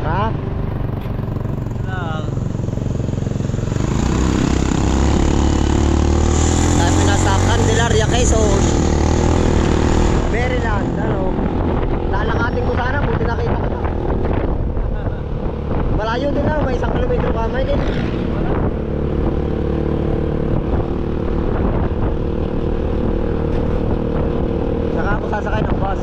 Ha? Lang. Tayo pinasa Candelaria, Quezon. Maryland, ano? Lalakatin ko sana, buti nakita ko na. Malayo din na, may 1 kilometro pa, may din. Saka ako sasakay ng bus.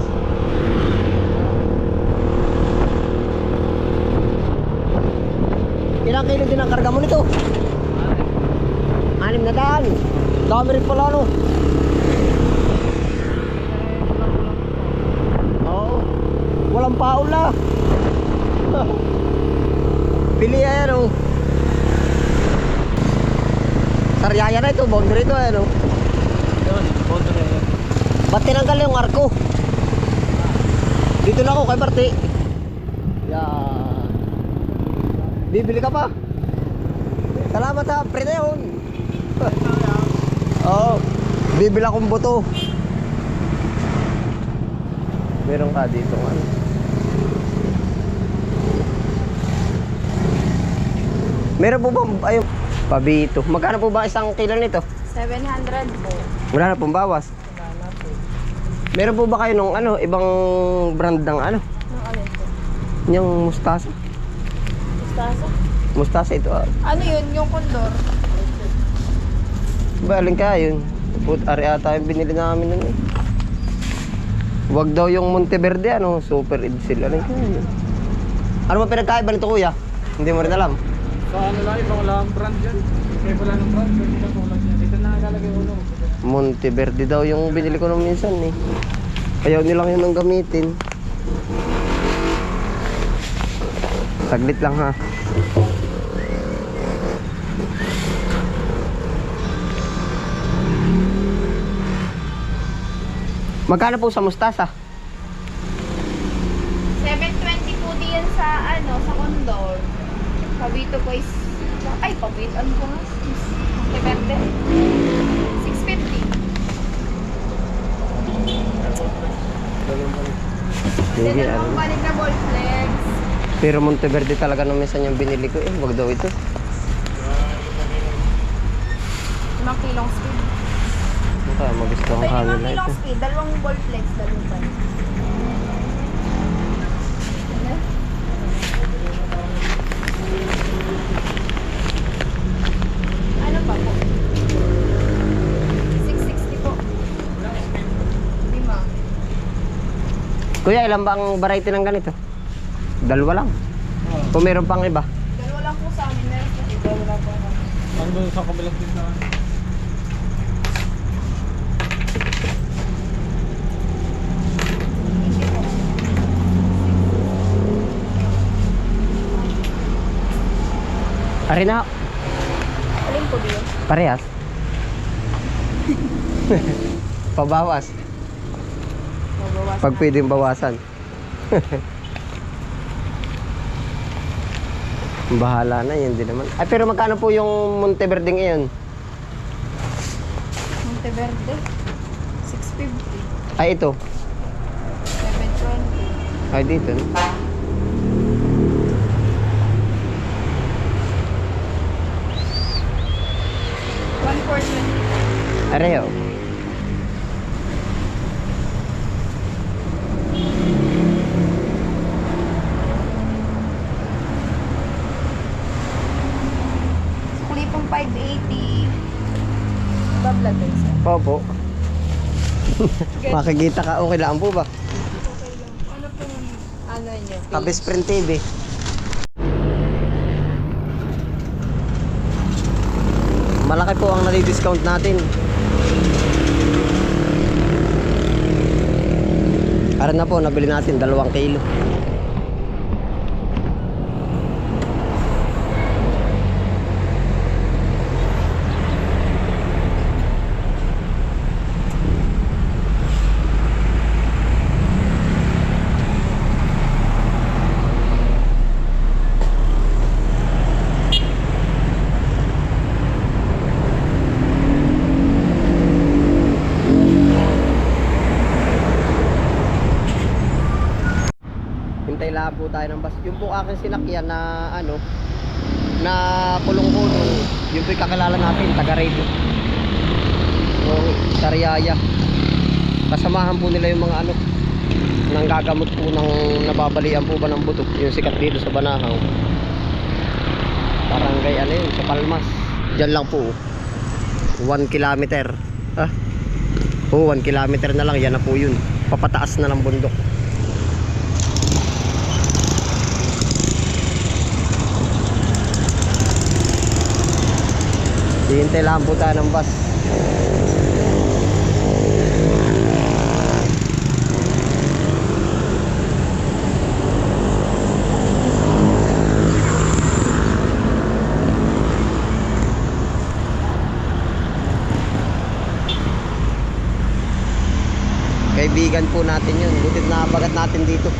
Ilang kilo din ang karga mo nito? 600. Dami rin pala, no? Oo. Walang paul na. Pili yan, oh. Sariaya na ito, boundary ito, ano? Yun, boundary. Ba't tinanggal yung arko? Dito na ako kay Barte. Yan. Bibili ka pa? Salamat ha, pre na yun. Oo. Bibili akong buto. Meron ka dito nga. Meron po ba, ayun, pabito. Magkano po ba isang kilo nito? 700 po. Wala na pong bawas. Wala na po. Meron po ba kayo nung ano, ibang brand ng ano? Ang alin po? Yung mustasa? Mustasa? Mustasa ito ah. Ano yun? Yung kondor? Baling ka yun. Put ari ata yung binili namin nun eh. Wag daw yung Monteverde ano, super edsel. Ano yun? Ano ba pinagkaiba nito kuya? Hindi mo rin alam. Sa ano lang, ibang walang brand yan. Kaya wala ng brand, pwede ka tulad yan. Dito na nakalagay ulo. Monteverde daw yung binili ko nung minsan eh. Ayaw nilang yun ang gamitin. Saglit lang ha. Magkano po sa mustasa? 720 po din sa ano, sa kondor. Pabito po is... Ay, pabito. Ano po nga? Depende. 650. Hindi Then, ano. ang balik na ball flex. Pero Monteverde talaga nung minsan yung binili ko eh. Wag daw ito. 5 kilong speed. Baka magustuhan Pwede ka 5 nila kilong ito. speed. 2 ball flex. 2 pa. Ano pa po? 660 po. 5. Kuya, ilan bang variety ng ganito? Dalawa lang. Kung meron pang iba. Dalawa lang po sa amin. Meron sa iba. Wala po ako. Ano sa kabilang din na? Thank you po. Ari na. Alin po ba yun? Parehas. Pabawas. Mabawasan Pag pwedeng bawasan. Bahala na, yun din naman. Ay, pero magkano po yung Monteverde ngayon? Monteverde. 650. Ay, ito. 720. Ay, dito. No? 1,420. Areho. Sukli pong 580. Bablad din sir. Opo. Makikita ka, okay lang po ba? Okay lang. Ano pong ano nyo? Kabis Print TV. Malaki po ang nadi-discount natin. Ara na po, nabili natin 2 kilo. tayo ng bus. Yung po aking sinakyan na ano, na kulong-kulong, yung po yung kakilala natin, taga Rito. Yung Sariaya. Kasamahan po nila yung mga ano, nang gagamot po ng nababalian po ba ng buto. Yung sikat dito sa Banahaw. Barangay ano yun, sa Palmas. Diyan lang po. 1 kilometer. Ah? Oo, 1 kilometer na lang. Yan na po yun. Papataas na ng bundok. Hihintay lang po tayo ng bus. Kaibigan po natin yun. Butit na bagat natin dito.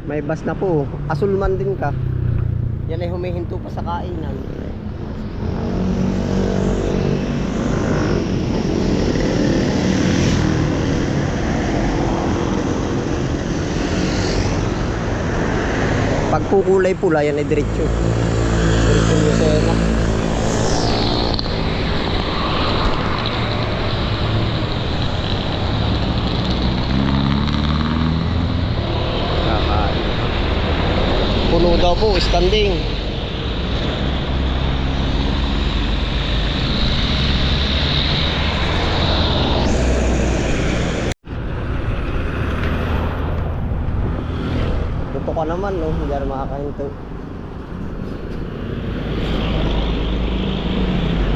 May bus na po. Asulman din ka. Yan ay humihinto pa sa kainan. Pag kukulay pula, yan ay diretso. Diretso yung sena. Kakain. Puno daw po, standing. Luto ka naman, no? Hindi na makakahinto.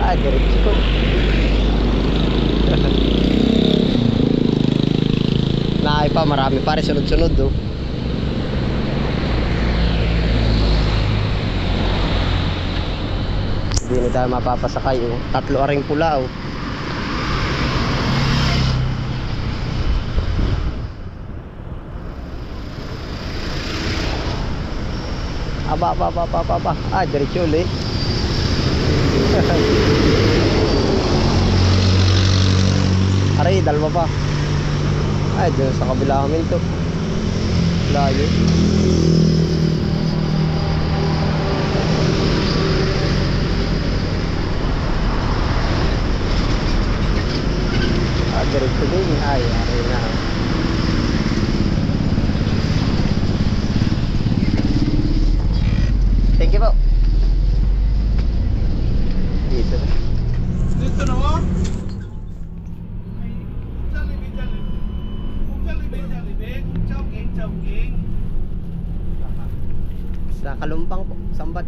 Ah, diretso ko. Naay pa, marami pa rin sunod-sunod, oh. Hindi na tayo mapapasakay, oh. 3 aring pula, oh. Aba. Ah, diretso ulit. Aray, dalawa pa. Ay, dun sa kabila kami ito. Layo. Ah, diretso din. Ay, aray na. Thank you po. Dito na. Dito na mo? Sa Kalumpang po, Sambat.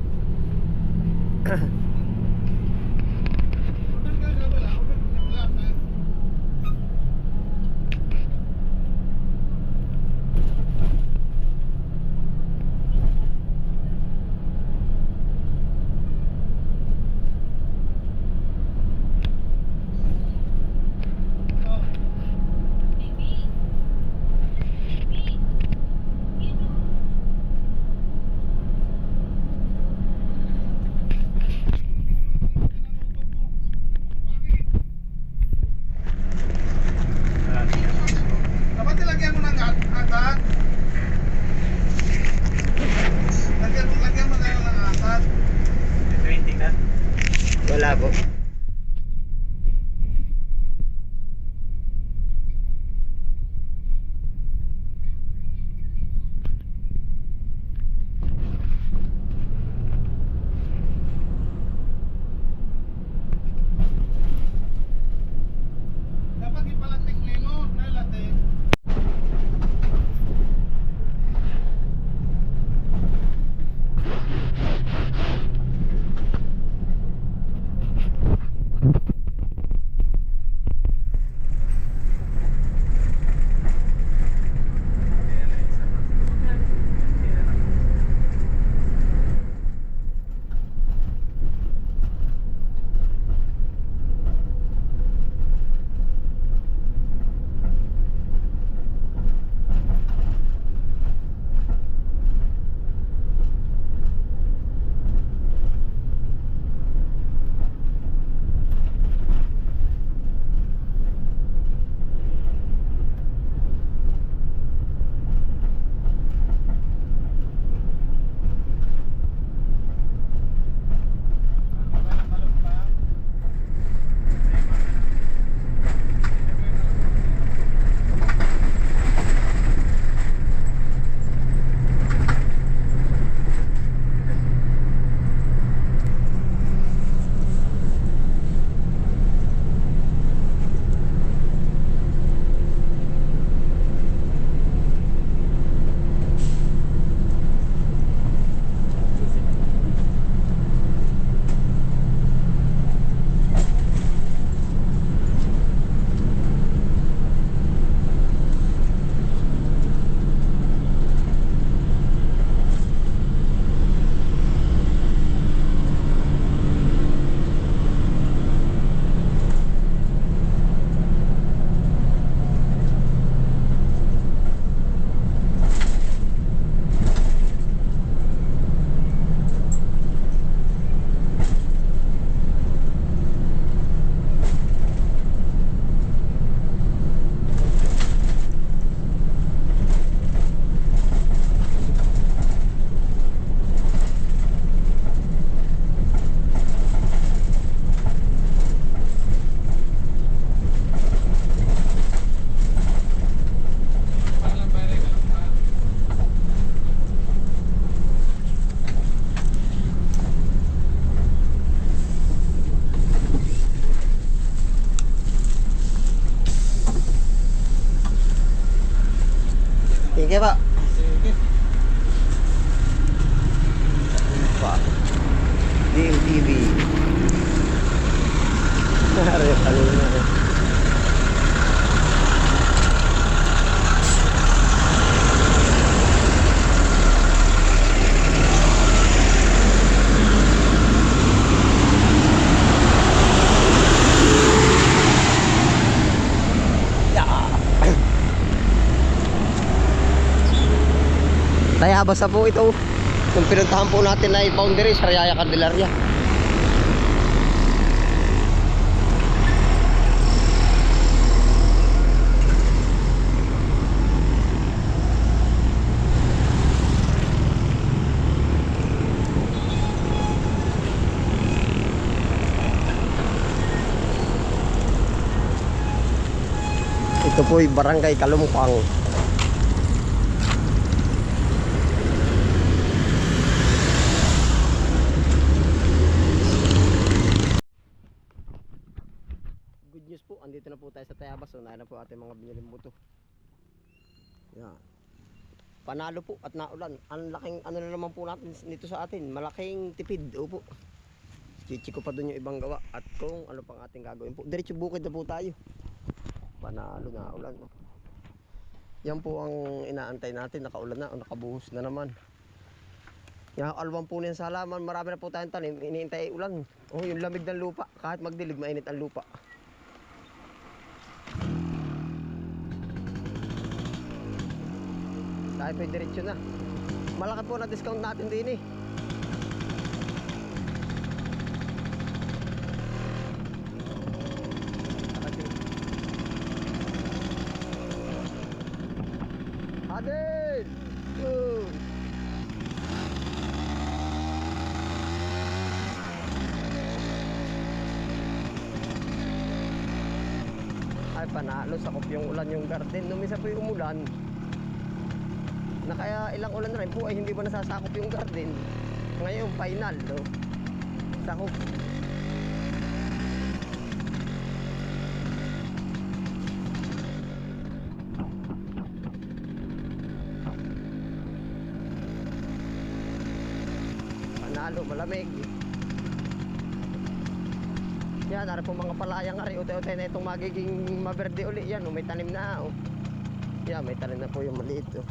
Sige pa. Sige. Pa. DMTV. Hari kanina. Tayabas na po ito. Kung pinuntahan po natin na boundary, Sariaya, Candelaria. Ito po'y Barangay Kalumpang. Good news po, andito na po tayo sa Tayabas. Unahin na po ating mga biniling buto. Yan. Panalo po at naulan. Ang laking ano na naman po natin nito sa atin. Malaking tipid. Opo. Chichi ko pa doon yung ibang gawa. At kung ano pang ating gagawin po. Diretso bukid na po tayo. Panalo na ulan. Yan po ang inaantay natin. Nakaulan na o nakabuhos na naman. Yung alwan po niyan sa halaman. Marami na po tayong tanim. Iniintay ulan. Oh, yung lamig ng lupa. Kahit magdilig, mainit ang lupa. Tayo po yung diretsyo na. Malaki po na discount natin din eh. Adel! Good! Ay panalo, sakop yung ulan yung garden. Nung minsan po yung umulan, na kaya ilang ulan na rin po ay hindi pa nasasakop yung garden. Ngayon final, no? Sakop. Panalo, malamig. Yan, ara po mga palayang ari, ute-ute na itong magiging maberde uli. Yan, may tanim na. Oh. Yan, may tanim na po yung maliit. Oh.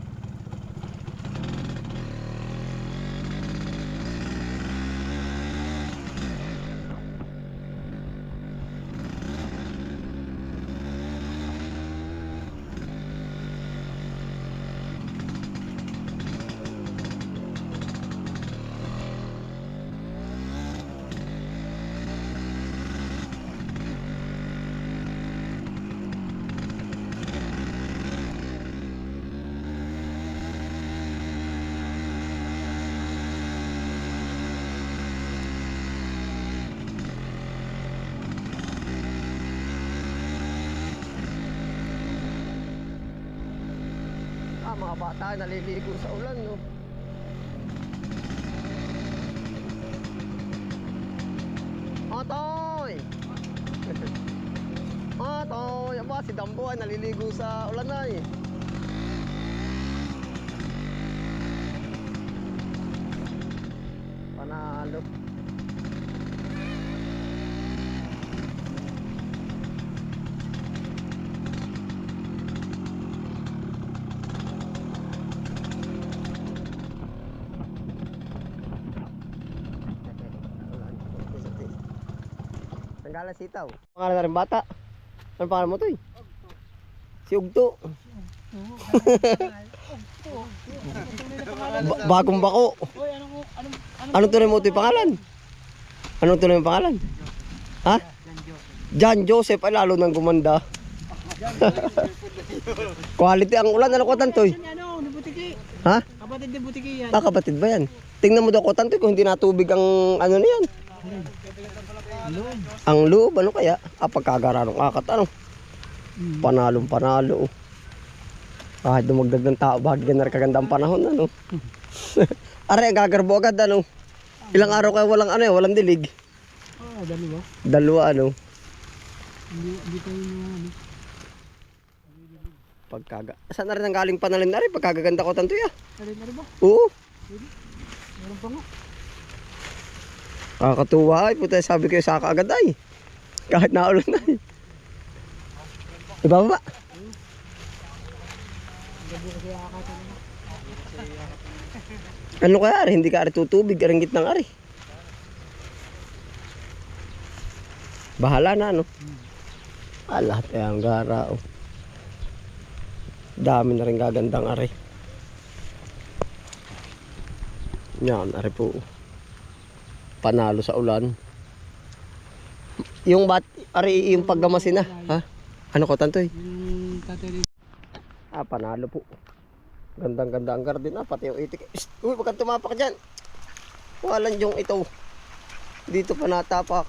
Mga bata naliligo sa ulan, no? Otoy! Otoy! Aba, si Dambo ay naliligo sa ulan na eh. Panalo. Tanggalan sitaw. Pangalan na rin bata. Ano pangalan mo to eh? Si Ugto. Bagong bako. Anong tunay mo ito yung pangalan? Anong tunay yung pangalan? Ha? John Joseph. Ay lalo nang gumanda. Quality ang ulan. Ano ko tantoy? Ha? Kapatid ni Butiki yan. Ah, kapatid ba yan? Tingnan mo daw ko tantoy kung hindi natubig ang ano na yan. Ang loob, ano kaya? Ah, pagkagaranong akat, ano? Panalong panalo. Kahit dumagdag ng tao, bahagi na rin kaganda ang panahon, ano? Aray, gagarbo agad, ano? Ilang araw kayo walang, ano, walang dilig? Dalawa. Dalawa, ano? Hindi tayo na, ano? Saan na rin ang galing panalin na rin? Pagkagaganda ko tanto ya. Alin na rin ba? Oo. Meron pa nga. Kakatuwa ay. Puta sabi ko sa kaagad ay. Kahit naulan na ay. Ibababa. Gabi kasi akata na. Ano kaya ari? Hindi ka ari tutubig. Aring gitnang ari. Bahala na ano. Lahat ay ang gara oh. Dami na rin gagandang ari. Yan, ari po. Panalo sa ulan. Yung ari yung paggamasin na. Ha? Ano ko tantoy? Yung tatay Panalo po. Gandang-ganda ang garden pati yung itik. Uy, wag kang tumapak dyan. Walang yung ito. Dito pa natapak.